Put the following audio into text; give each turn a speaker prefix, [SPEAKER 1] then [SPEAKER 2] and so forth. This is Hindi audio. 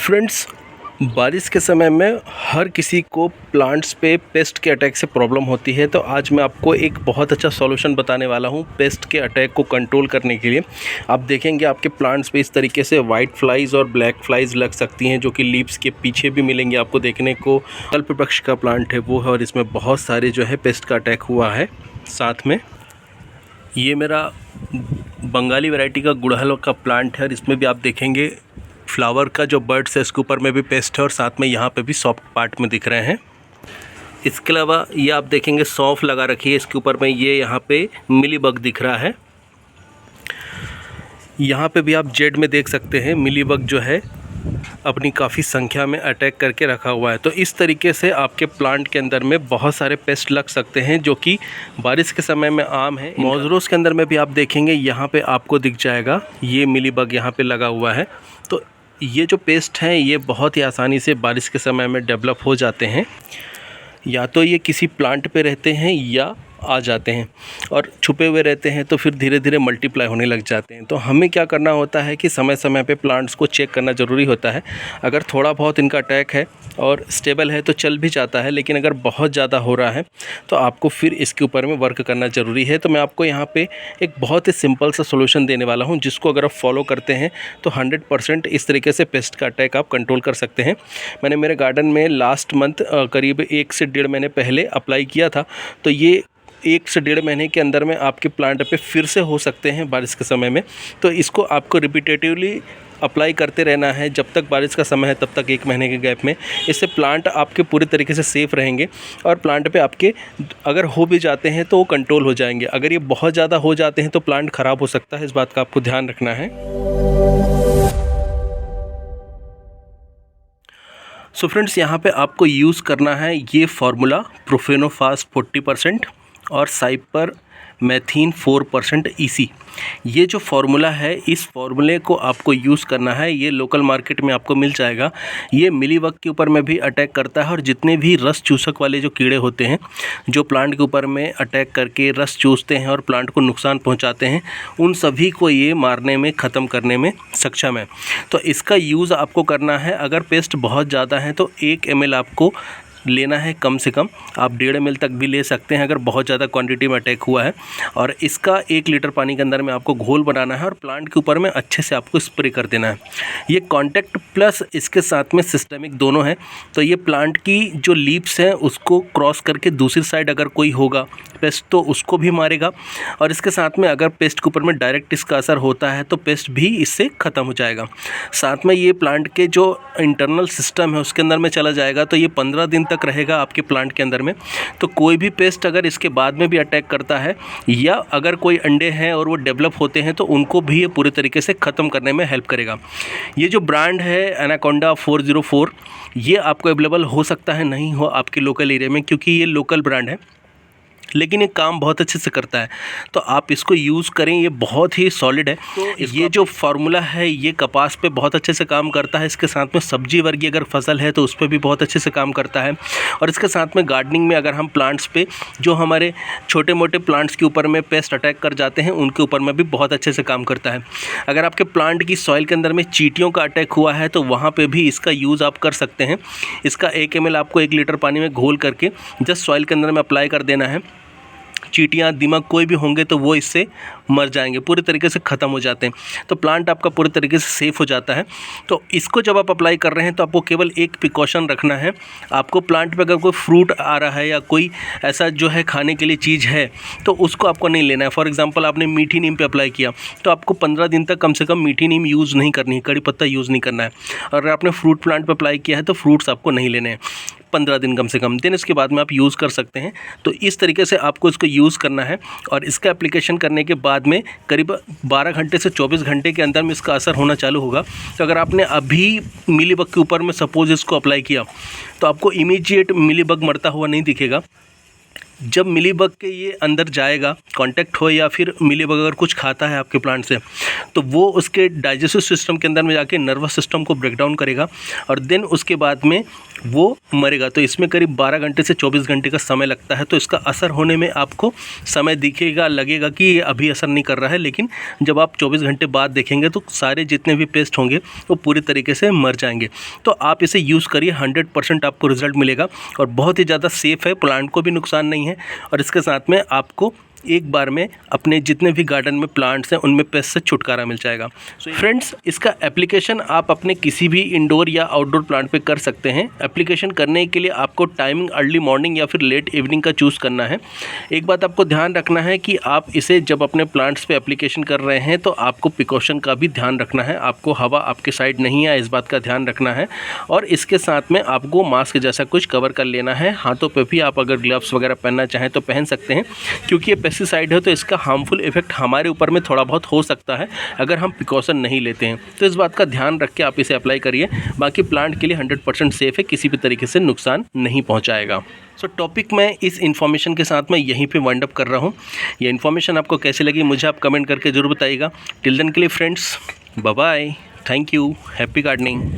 [SPEAKER 1] फ्रेंड्स, बारिश के समय में हर किसी को प्लांट्स पे पेस्ट के अटैक से प्रॉब्लम होती है। तो आज मैं आपको एक बहुत अच्छा सॉल्यूशन बताने वाला हूँ पेस्ट के अटैक को कंट्रोल करने के लिए। आप देखेंगे आपके प्लांट्स पे इस तरीके से वाइट फ्लाइज़ और ब्लैक फ्लाइज़ लग सकती हैं, जो कि लीव्स के पीछे भी मिलेंगे आपको देखने को। कल्पवृक्ष का प्लांट है वो है, और इसमें बहुत सारे जो है पेस्ट का अटैक हुआ है। साथ में ये मेरा बंगाली वैरायटी का गुड़हल का प्लांट है, और इसमें भी आप देखेंगे फ्लावर का जो बर्ड्स है इसके ऊपर में भी पेस्ट है, और साथ में यहाँ पे भी सॉफ्ट पार्ट में दिख रहे हैं। इसके अलावा ये आप देखेंगे सौंफ लगा रखी है इसके ऊपर में, ये यहाँ पे मिली बग दिख रहा है। यहाँ पे भी आप जेड में देख सकते हैं मिली बग जो है अपनी काफ़ी संख्या में अटैक करके रखा हुआ है। तो इस तरीके से आपके प्लांट के अंदर में बहुत सारे पेस्ट लग सकते हैं, जो कि बारिश के समय में आम है। मॉज़रोज़ के अंदर में भी आप देखेंगे यहाँ पे आपको दिख जाएगा ये मिली बग यहाँ पे लगा हुआ है। तो ये जो पेस्ट हैं ये बहुत ही आसानी से बारिश के समय में डेवलप हो जाते हैं, या तो ये किसी प्लांट पे रहते हैं या आ जाते हैं, और छुपे हुए रहते हैं तो फिर धीरे धीरे मल्टीप्लाई होने लग जाते हैं। तो हमें क्या करना होता है कि समय समय पे प्लांट्स को चेक करना ज़रूरी होता है। अगर थोड़ा बहुत इनका अटैक है और स्टेबल है तो चल भी जाता है, लेकिन अगर बहुत ज़्यादा हो रहा है तो आपको फिर इसके ऊपर में वर्क करना ज़रूरी है। तो मैं आपको यहाँ पे एक बहुत ही सिंपल सा सोल्यूशन देने वाला हूँ, जिसको अगर आप फॉलो करते हैं तो 100% इस तरीके से पेस्ट का अटैक आप कंट्रोल कर सकते हैं। मैंने मेरे गार्डन में लास्ट मंथ करीब 1 से 1.5 महीने पहले अप्लाई किया था। तो ये 1 से 1.5 महीने के अंदर में आपके प्लांट पे फिर से हो सकते हैं बारिश के समय में। तो इसको आपको रिपीटेटिवली अप्लाई करते रहना है जब तक बारिश का समय है, तब तक 1 महीने के गैप में। इससे प्लांट आपके पूरी तरीके से सेफ़ रहेंगे, और प्लांट पे आपके अगर हो भी जाते हैं तो वो कंट्रोल हो जाएंगे। अगर ये बहुत ज़्यादा हो जाते हैं तो प्लांट ख़राब हो सकता है, इस बात का आपको ध्यान रखना है। सो फ्रेंड्स, यहाँ पे आपको यूज़ करना है ये फार्मूला प्रोफेनोफास 40% और साइपर मैथीन 4% EC। ये जो फार्मूला है, इस फार्मूले को आपको यूज़ करना है। ये लोकल मार्केट में आपको मिल जाएगा। ये मिलीबग के ऊपर में भी अटैक करता है, और जितने भी रस चूसक वाले जो कीड़े होते हैं जो प्लांट के ऊपर में अटैक करके रस चूसते हैं और प्लांट को नुकसान पहुंचाते हैं, उन सभी को ये मारने में, ख़त्म करने में सक्षम है। तो इसका यूज़ आपको करना है। अगर पेस्ट बहुत ज़्यादा है तो 1 ml आपको लेना है कम से कम। आप 1.5 ml तक भी ले सकते हैं अगर बहुत ज़्यादा क्वांटिटी में अटैक हुआ है। और इसका 1 लीटर पानी के अंदर में आपको घोल बनाना है और प्लांट के ऊपर में अच्छे से आपको स्प्रे कर देना है। ये कॉन्टैक्ट प्लस इसके साथ में सिस्टमिक दोनों है। तो ये प्लांट की जो लीव्स हैं उसको क्रॉस करके दूसरी साइड अगर कोई होगा पेस्ट तो उसको भी मारेगा, और इसके साथ में अगर पेस्ट के ऊपर में डायरेक्ट इसका असर होता है तो पेस्ट भी इससे ख़त्म हो जाएगा। साथ में ये प्लांट के जो इंटरनल सिस्टम है उसके अंदर में चला जाएगा, तो ये 15 दिन तक रहेगा आपके प्लांट के अंदर में। तो कोई भी पेस्ट अगर इसके बाद में भी अटैक करता है, या अगर कोई अंडे हैं और वो डेवलप होते हैं, तो उनको भी ये पूरे तरीके से ख़त्म करने में हेल्प करेगा। ये जो ब्रांड है एनाकोंडा 404, ये आपको अवेलेबल हो सकता है नहीं हो आपके लोकल एरिया में, क्योंकि ये लोकल ब्रांड है, लेकिन ये काम बहुत अच्छे से करता है। तो आप इसको यूज़ करें, ये बहुत ही सॉलिड है। तो ये जो फार्मूला है ये कपास पे बहुत अच्छे से काम करता है। इसके साथ में सब्जी वर्गीय अगर फसल है तो उस पर भी बहुत अच्छे से काम करता है। और इसके साथ में गार्डनिंग में अगर हम प्लांट्स पे, जो हमारे छोटे मोटे प्लांट्स के ऊपर में पेस्ट अटैक कर जाते हैं, उनके ऊपर में भी बहुत अच्छे से काम करता है। अगर आपके प्लांट की सॉइल के अंदर में चींटियों का अटैक हुआ है तो वहाँ पर भी इसका यूज़ आप कर सकते हैं। इसका 1 ml आपको 1 लीटर पानी में घोल करके जस्ट सॉइल के अंदर में अप्लाई कर देना है। चींटियाँ, दीमक कोई भी होंगे तो वो इससे मर जाएंगे, पूरी तरीके से ख़त्म हो जाते हैं। तो प्लांट आपका पूरी तरीके से सेफ़ हो जाता है। तो इसको जब आप अप्लाई कर रहे हैं तो आपको केवल एक प्रिकॉशन रखना है। आपको प्लांट पे अगर कोई फ्रूट आ रहा है या कोई ऐसा जो है खाने के लिए चीज़ है तो उसको आपको नहीं लेना है। फॉर एग्जांपल आपने मीठी नीम पे अप्लाई किया तो आपको 15 दिन तक कम से कम मीठी नीम यूज़ नहीं करनी है, कड़ी पत्ता यूज़ नहीं करना है। और अगर आपने फ्रूट प्लांट पर अप्लाई किया है तो फ्रूट्स आपको नहीं लेने हैं 15 दिन कम से कम। दिन इसके बाद में आप यूज़ कर सकते हैं। तो इस तरीके से आपको इसको यूज़ करना है, और इसका एप्लीकेशन करने के बाद में करीब 12 घंटे से 24 घंटे के अंदर में इसका असर होना चालू होगा। तो अगर आपने अभी मिलीबग के ऊपर में सपोज़ इसको अप्लाई किया तो आपको इमीडिएट मिलीबग मरता हुआ नहीं दिखेगा। जब मिलीबग के ये अंदर जाएगा, कांटेक्ट हो या फिर मिलीबग अगर कुछ खाता है आपके प्लांट से, तो वो उसके डाइजेस्टिव सिस्टम के अंदर में जाके नर्वस सिस्टम को ब्रेक डाउन करेगा और देन उसके बाद में वो मरेगा। तो इसमें करीब 12 घंटे से 24 घंटे का समय लगता है। तो इसका असर होने में आपको समय दिखेगा, लगेगा कि ये अभी असर नहीं कर रहा है, लेकिन जब आप 24 घंटे बाद देखेंगे तो सारे जितने भी पेस्ट होंगे वो पूरी तरीके से मर जाएंगे। तो आप इसे यूज़ करिए, 100% आपको रिजल्ट मिलेगा और बहुत ही ज़्यादा सेफ़ है, प्लांट को भी नुकसान नहीं है और इसके साथ में आपको एक बार में अपने जितने भी गार्डन में प्लांट्स हैं उनमें पेस्ट से छुटकारा मिल जाएगा। सो फ्रेंड्स, इसका एप्लीकेशन आप अपने किसी भी इंडोर या आउटडोर प्लांट पे कर सकते हैं। एप्लीकेशन करने के लिए आपको टाइमिंग अर्ली मॉर्निंग या फिर लेट इवनिंग का चूज़ करना है। एक बात आपको ध्यान रखना है कि आप इसे जब अपने प्लांट्स पे एप्लीकेशन कर रहे हैं तो आपको प्रिकॉशन का भी ध्यान रखना है। आपको हवा आपके साइड नहीं आए, इस बात का ध्यान रखना है और इसके साथ में आपको मास्क जैसा कुछ कवर कर लेना है। हाथों पर भी आप अगर ग्लव्स वगैरह पहनना चाहें तो पहन सकते हैं, क्योंकि ये पेस्टिसाइड है तो इसका हार्मफुल इफेक्ट हमारे ऊपर में थोड़ा बहुत हो सकता है अगर हम प्रिकॉशन नहीं लेते हैं। तो इस बात का ध्यान रख के आप इसे अप्लाई करिए। बाकी प्लांट के लिए 100% सेफ़ है, किसी भी तरीके से नुकसान नहीं पहुंचाएगा। सो टॉपिक मैं इस इन्फॉर्मेशन के साथ मैं यहीं पे वाइंड अप कर रहा हूँ। ये इन्फॉर्मेशन आपको कैसी लगी मुझे आप कमेंट करके ज़रूर बताइएगा। टिल देन के लिए friends, bye bye, thank you, happy gardening.